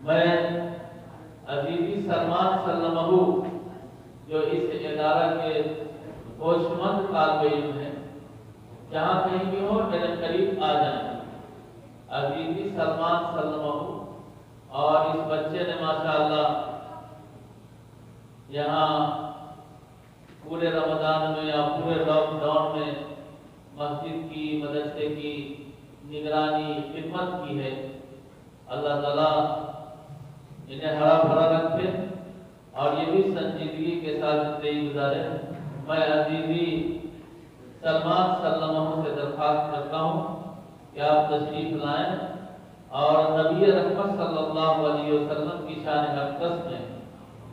میں عزیزی سلمان سلمہ جو اس ادارہ کے ہوشمند طالب علم ہیں، جہاں کہیں بھی ہو میرے قریب آ جائیں۔ عزیزی سلمان سلمہ اور اس بچے نے ماشاءاللہ یہاں پورے رمضان میں یا پورے لاک ڈاؤن میں مسجد کی، مدرسے کی نگرانی، خدمت کی ہے۔ اللہ تعالیٰ انہیں ہرا بھرا رکھے اور یہ بھی سنجیدگی کے ساتھ زندگی گزارے۔ میں عزیزی سلمان سلمہ سے درخواست کرتا ہوں کہ آپ تشریف لائیں اور نبی رحمت صلی اللہ علیہ وسلم کی شان اقدس میں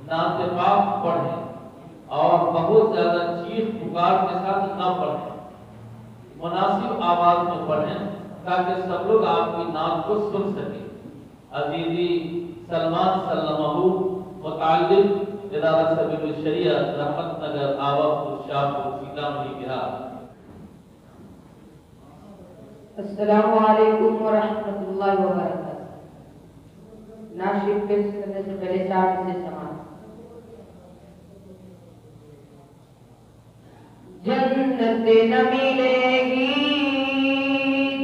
نعت پاک پڑھیں اور بہت زیادہ چیخ پکار کے ساتھ نہ پڑھیں، مناسب آواز میں پڑھیں تاکہ سب لوگ آپ کی نعت کو سن سکیں۔ عزیزی سلمان سلمہ متعلق ادارہ سبیل الشریعت، رحمت نگر، آواپور، شاہپور، سیتامڑھی، بہار۔ السلام علیکم ورحمۃ اللہ وبرکاتہ۔ ناشد پیش کرنے سے پہلے ساتھ سے سماعت۔ جنت نہ ملے گی،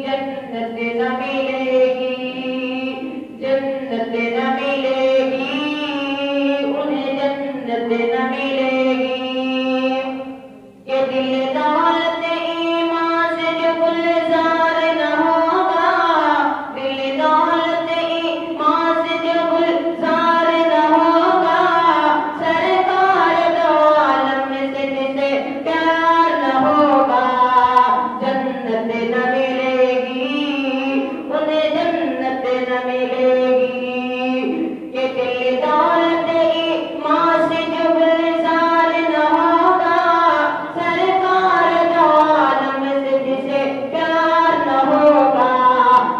جنت نہ ملے گی، جنت نہ ملے گی، انہیں جنت نہ ملے گی، کہ دل دولت ایمان سے جو گلزار نہ ہوگا، دل دولت ایمان سے جو گلزار نہ ہوگا، سرکار دو عالم سے جسے پیار نہ ہوگا، جنت نہ ملے گی، انہیں جنت نہ ملے گی، کہ دل دولت ایمان سے جو گلزار نہ ہوگا، سرکار دو عالم سے جسے پیار نہ ہوگا،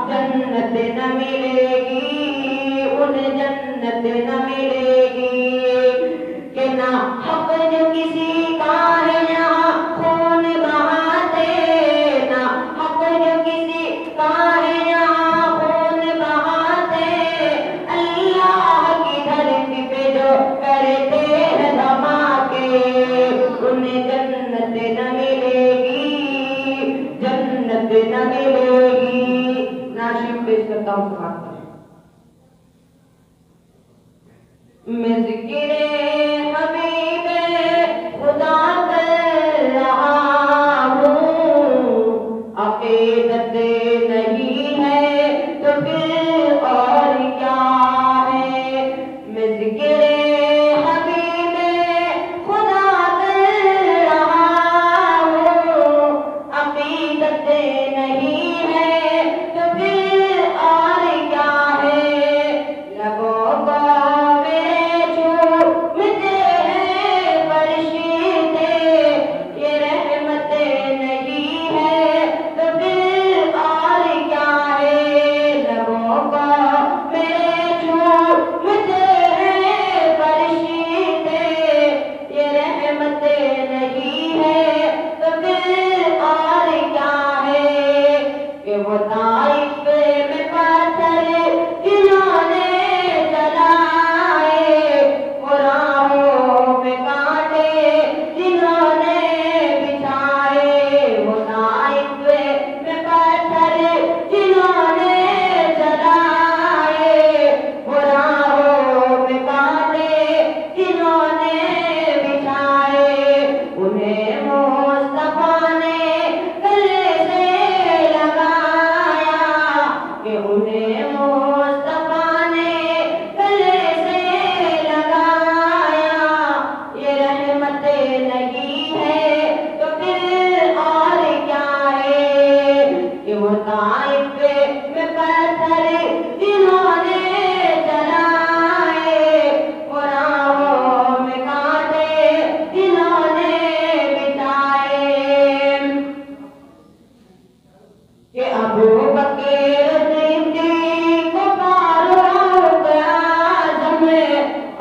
جنت نہ ملے گی، انہیں جنت نہ ملے گی، کہ نہ حق جو کسی کا ہے یہاں خون بہاتے، نہ حق جو کسی کا ہے یہاں خون بہاتے، اللہ کی دھرتی پہ جو کرتے ہیں دھماکے، انہیں جنت نہ ملے گی، جنت نہ ملے گی۔ ناشد پیش کرتا ہوں سماعت۔ میں ذکر حبیب خدا کر رہا ہوں، عقیدت نہیں ہے تو پھر اور کیا ہے، میں ذکر حبیب خدا کر رہا ہوں، عقیدت نہیں ہے تو پھر اور کیا ہے، لبوں کو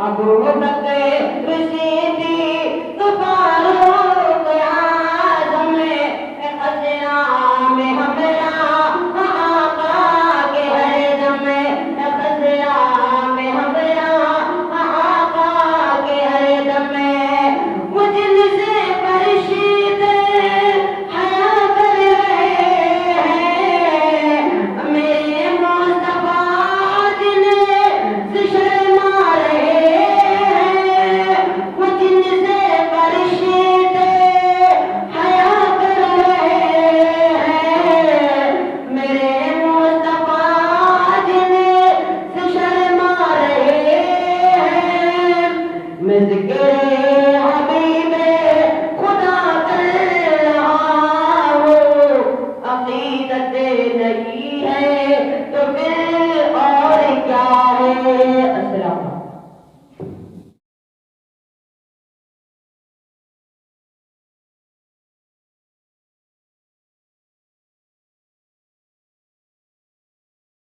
ابو بکر